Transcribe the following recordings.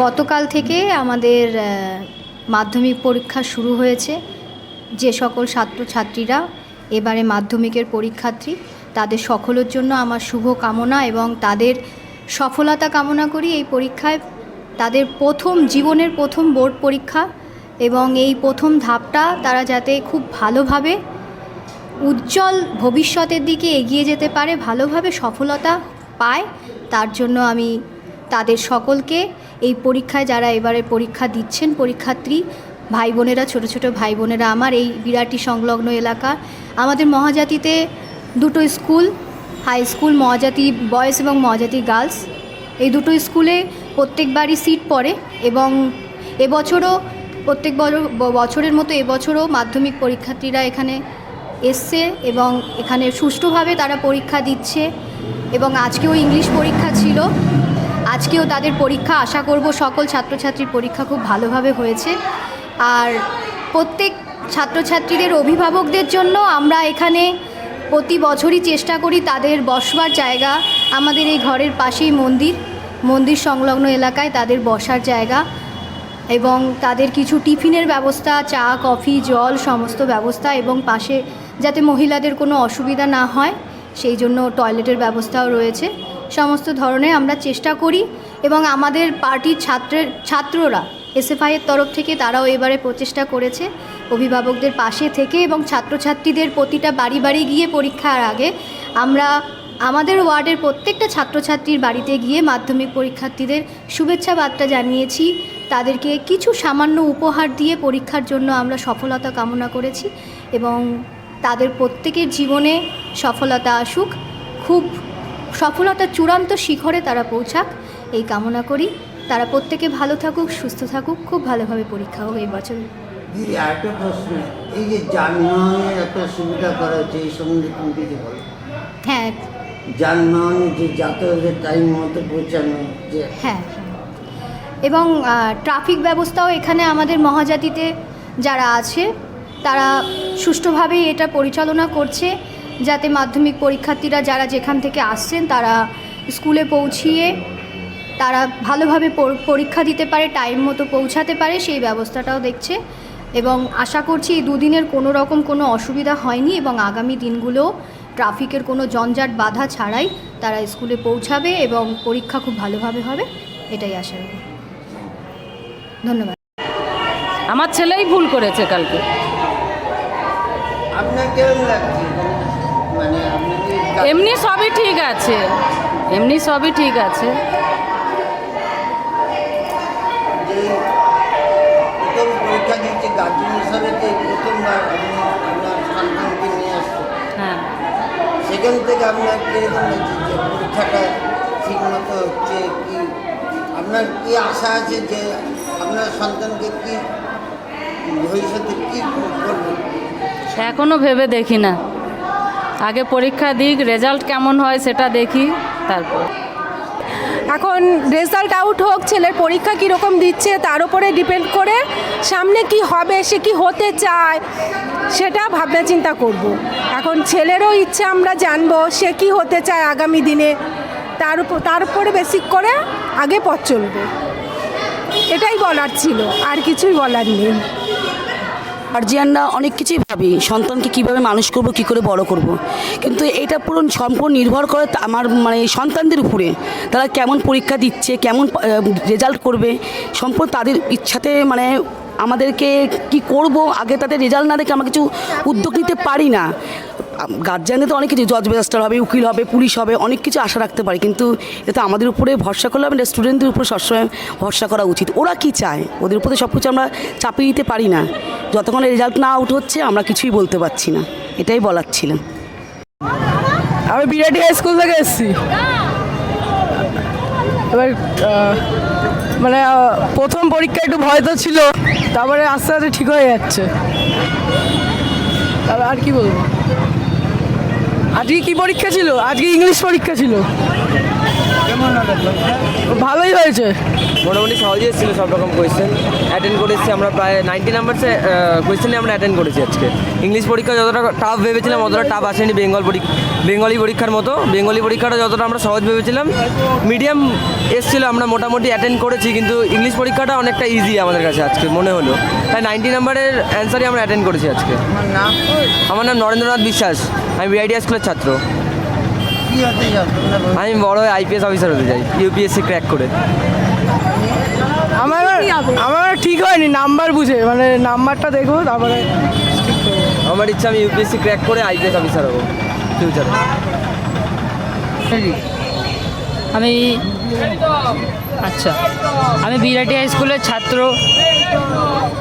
গতকাল থেকে আমাদের মাধ্যমিক পরীক্ষা শুরু হয়েছে। যে সকল ছাত্রছাত্রীরা এবারে মাধ্যমিকের পরীক্ষার্থী তাদের সকলের জন্য আমার শুভ কামনা এবং তাদের সফলতা কামনা করি। এই পরীক্ষায় তাদের জীবনের প্রথম বোর্ড পরীক্ষা এবং এই প্রথম ধাপটা তারা যাতে খুব ভালোভাবে উজ্জ্বল ভবিষ্যতের দিকে এগিয়ে যেতে পারে, ভালোভাবে সফলতা পায়, তার জন্য আমি তাদের সকলকে এই পরীক্ষায় যারা এবারে পরীক্ষা দিচ্ছেন পরীক্ষার্থী ভাই বোনেরা, ছোটো ছোটো ভাই বোনেরা আমার এই বিরাটি সংলগ্ন এলাকা, আমাদের মহাজাতিতে দুটো school, high school, Mahajati boys এবং মহাজাতি গার্লস, এই দুটো স্কুলে প্রত্যেকবারই সিট পড়ে এবং এবছরও প্রত্যেক বছরের মতো এবছরও মাধ্যমিক পরীক্ষার্থীরা এখানে এসছে এবং এখানে সুষ্ঠুভাবে তারা পরীক্ষা দিচ্ছে এবং আজকেও ইংলিশ পরীক্ষা ছিল, আজকেও তাদের পরীক্ষা আশা করব সকল ছাত্রছাত্রীর পরীক্ষা খুব ভালোভাবে হয়েছে। আর প্রত্যেক ছাত্রছাত্রীদের অভিভাবকদের জন্য আমরা এখানে প্রতি বছরই চেষ্টা করি তাদের বসবার জায়গা, আমাদের এই ঘরের পাশেই মন্দির সংলগ্ন এলাকায় তাদের বসার জায়গা এবং তাদের কিছু টিফিনের ব্যবস্থা, চা কফি জল সমস্ত ব্যবস্থা এবং পাশে যাতে মহিলাদের কোনো অসুবিধা না হয় সেই জন্য টয়লেটের ব্যবস্থাও রয়েছে। সমস্ত ধরনের আমরা চেষ্টা করি এবং আমাদের পার্টির ছাত্ররা এসএফআইয়ের তরফ থেকে তারাও এবারে প্রচেষ্টা করেছে অভিভাবকদের পাশে থেকে এবং ছাত্রছাত্রীদের প্রতিটা বাড়ি বাড়ি গিয়ে পরীক্ষার আগে আমরা আমাদের ওয়ার্ডের প্রত্যেকটা ছাত্রছাত্রীর বাড়িতে গিয়ে মাধ্যমিক পরীক্ষার্থীদের শুভেচ্ছা বার্তা জানিয়েছি, তাদেরকে কিছু সামান্য উপহার দিয়ে পরীক্ষার জন্য আমরা সফলতা কামনা করেছি এবং তাদের প্রত্যেকের জীবনে সফলতা আসুক, খুব সফলতার চূড়ান্ত শিখরে তারা পৌঁছাক এই কামনা করি। তারা প্রত্যেকে ভালো থাকুক, সুস্থ থাকুক, খুব ভালোভাবে পরীক্ষা হোক এই বছর। একটা প্রশ্ন, এই যে যানবাহনের একটা সুবিধা করা হচ্ছে এই সম্বন্ধে তুমি কিছু বলো? হ্যাঁ, যানবাহনের যে যাতায়াতের টাইম মতো পৌঁছানো, যে হ্যাঁ, এবং ট্রাফিক ব্যবস্থাও এখানে আমাদের মহাজাতিতে যারা আছে তারা সুষ্ঠুভাবেই এটা পরিচালনা করছে যাতে মাধ্যমিক পরীক্ষার্থীরা যারা যেখান থেকে আসছেন তারা স্কুলে পৌঁছিয়ে তারা ভালোভাবে পরীক্ষা দিতে পারে, টাইম মতো পৌঁছাতে পারে সেই ব্যবস্থাটাও দেখছে এবং আশা করছি এই দুদিনের কোনো রকম কোনো অসুবিধা হয়নি এবং আগামী দিনগুলোও ট্রাফিকের কোনো জঞ্জাট বাধা ছাড়াই তারা স্কুলে পৌঁছাবে এবং পরীক্ষা খুব ভালোভাবে হবে, এটাই আশা করি। ধন্যবাদ। আমার ছেলেই ভুল করেছে কালকে। আপনার কেমন লাগছে? মানে এমনি সবই ঠিক আছে, এমনি সবই ঠিক আছে। যে প্রথম পরীক্ষা দিচ্ছে গার্জেন হিসাবে যে প্রথমবার আপনি আপনার সন্তানকে নিয়ে আসছেন, হ্যাঁ, সেখান থেকে আপনার কীরকম লাগছে যে পরীক্ষাটা ঠিক মতো হচ্ছে কি? আপনার কি আশা আছে যে আপনার সন্তানকে কি ভবিষ্যতে কী করবেন? এখনও ভেবে দেখি না, আগে পরীক্ষা দিক, রেজাল্ট কেমন হয় সেটা দেখি তারপর। এখন রেজাল্ট আউট হোক, ছেলের পরীক্ষা কীরকম দিচ্ছে তার উপরে ডিপেন্ড করে সামনে কি হবে, সে কি হতে চায় সেটা ভাবনা চিন্তা করব। এখন ছেলেরও ইচ্ছে আমরা জানবো সে কি হতে চায় আগামী দিনে, তার উপরে বেসিক করে আগে পথ চলবে, এটাই বলার ছিল, আর কিছুই বলার নেই। গার্জিয়ানরা অনেক কিছুই ভাবি সন্তানকে কিভাবে মানুষ করব, কি করে বড় করব, কিন্তু এটা পুরো সম্পূর্ণ নির্ভর করে আমার সন্তানদের উপরে, তারা কেমন পরীক্ষা দিচ্ছে, কেমন রেজাল্ট করবে, সম্পূর্ণ তাদের ইচ্ছাতে আমাদেরকে কি করব আগে তাদের রেজাল্ট না দেখে আমরা কিছু উদ্যোগ নিতে পারি না। গার্জিয়ানদের তো অনেক কিছু, জজ ব্যারিস্টার হবে, উকিল হবে, পুলিশ হবে, অনেক কিছু আশা রাখতে পারি, কিন্তু এটা আমাদের উপরে ভরসা করলে হবে না, স্টুডেন্টদের উপরে সবসময় ভরসা করা উচিত। ওরা কি চায় ওদের উপরে সব কিছু আমরা চাপিয়ে দিতে পারি না, যতক্ষণ রেজাল্ট না আউট হচ্ছে আমরা কিছুই বলতে পারছি না, এটাই বলার ছিল। আমি বিরাটি হাই স্কুল থেকে এসেছি। এবার প্রথম পরীক্ষা একটু ভয় তো ছিল, তারপরে আস্তে আস্তে ঠিক হয়ে যাচ্ছে। তারপর আর কি বলবো, আজকে কি পরীক্ষা ছিল? আজকে ইংলিশ পরীক্ষা ছিল। কেমন ভালোই হয়েছে। মোটামুটি সহজেই এসেছিলো সব রকম কোয়েশ্চেন অ্যাটেন্ড করেছি আমরা, প্রায় 90 নাম্বারসে কোয়েশ্চেনে আমরা অ্যাটেন্ড করেছি আজকে। ইংলিশ পরীক্ষা যতটা টাফ ভেবেছিলাম অতটা টাফ আসেনি বেঙ্গলি পরীক্ষার মতো। বেঙ্গলি পরীক্ষাটা যতটা আমরা সহজ ভেবেছিলাম মিডিয়াম এসেছিলো, আমরা মোটামুটি অ্যাটেন্ড করেছি, কিন্তু ইংলিশ পরীক্ষাটা অনেকটা ইজি আমাদের কাছে আজকে মনে হলো, তাই 90 নাম্বারের অ্যান্সারই আমরা অ্যাটেন্ড করেছি আজকে। আমার নাম আমার নাম নরেন্দ্রনাথ বিশ্বাস, আমি বিআইটি হাই স্কুলের ছাত্র। কি হতে চান তোমরা বলো? আমি বড় হয়ে আইপিএস অফিসার হতে চাই, ইউপিএসসি ক্র্যাক করে। আমার ঠিক হয়নি নাম্বার বুঝে, মানে নাম্বারটা দেখবো তারপরে। আমার ইচ্ছা আমি ইউপিএসসি ক্র্যাক করে আইপিএস অফিসার হবো ফিউচারে। আমি আমি বিরাটি হাই স্কুলের ছাত্র।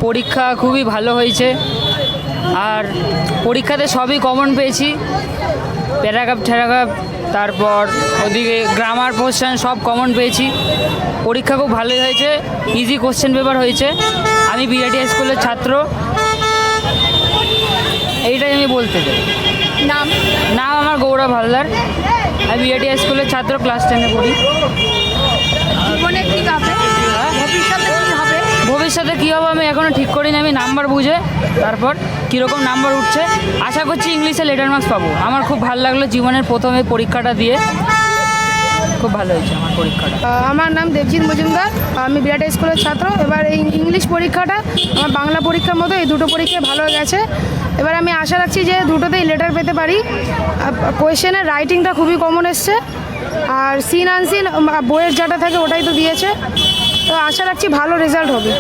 পরীক্ষা খুবই ভালো হয়েছে, আর পরীক্ষাতে সবই কমন পেয়েছি, প্যারাগ্রাফ ঠ্যারাগ্রাফ, তারপর ওদিকে গ্রামার পোর্শন সব কমন পেয়েছি। পরীক্ষা খুব ভালোই হয়েছে, ইজি কোশ্চেন পেপার হয়েছে। আমি বিরাটি হাই স্কুলের ছাত্র, এইটাই আমি বলতে চাই। নাম আমার গৌরব হালদার, আমি বিরাটি হাই স্কুলের ছাত্র, ক্লাস 10-এ পড়ি। ভবিষ্যতে কী হবে আমি এখনও ঠিক করিনি, আমি নাম্বার বুঝে তারপর কীরকম নাম্বার উঠছে আশা করছি ইংলিশে লেটার মার্কস পাবো। আমার খুব ভালো লাগলো জীবনের প্রথমে পরীক্ষাটা দিয়ে, খুব ভালো হয়েছে আমার পরীক্ষাটা। আমার নাম দেবজিৎ মজুমদার, আমি বিরাট স্কুলের ছাত্র। এবার এই ইংলিশ পরীক্ষাটা আমার বাংলা পরীক্ষার মতো এই দুটো পরীক্ষায় ভালো গেছে। এবার আমি আশা রাখছি যে দুটোতেই লেটার পেতে পারি। কোয়েশ্চেনের রাইটিংটা খুবই কমন এসছে, আর সিন আনসিন বইয়ের যেটা থাকে ওটাই তো দিয়েছে, তো আশা রাখছি ভালো রেজাল্ট হবে।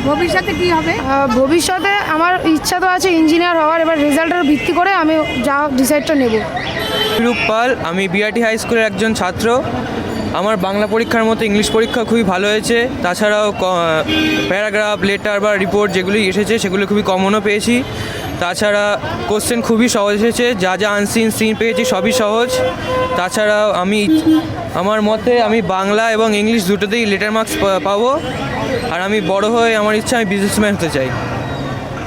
ভবিষ্যতে কি হবে? ভবিষ্যতে আমার ইচ্ছা তো আছে ইঞ্জিনিয়ার হওয়ার, এবার রেজাল্টের ভিত্তি করে আমি যা ডিসাইডটা নেব। রূপ পাল, আমি বিআরটি হাই স্কুলের একজন ছাত্র। আমার বাংলা পরীক্ষার মতো ইংলিশ পরীক্ষা খুবই ভালো হয়েছে, তাছাড়াও প্যারাগ্রাফ, লেটার বা রিপোর্ট যেগুলি এসেছে সেগুলো খুবই কমনও পেয়েছি। তাছাড়া কোশ্চেন খুবই সহজ এসেছে, যা যা আনসিন সিন পেয়েছি সবই সহজ। তাছাড়াও আমার মতে আমি বাংলা এবং ইংলিশ দুটোতেই লেটার মার্কস পাবো, আর আমি বড় হয়ে আমার ইচ্ছা আমি বিজনেসম্যান হতে চাই।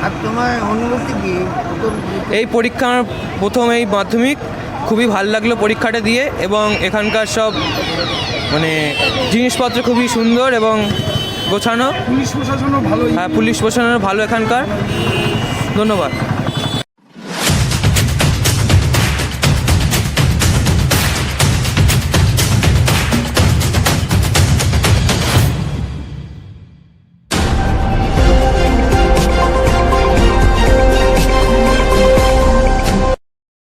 আর তোমার অনুভূতি কি? এই পরীক্ষার প্রথম এই মাধ্যমিক খুবই ভালো লাগলো পরীক্ষাটা দিয়ে, এবং এখানকার সব মানে জিনিসপত্র খুবই সুন্দর এবং গোছানো। পুলিশ প্রশাসনও ভালো। হ্যাঁ, পুলিশ প্রশাসনও ভালো এখানকার। ধন্যবাদ।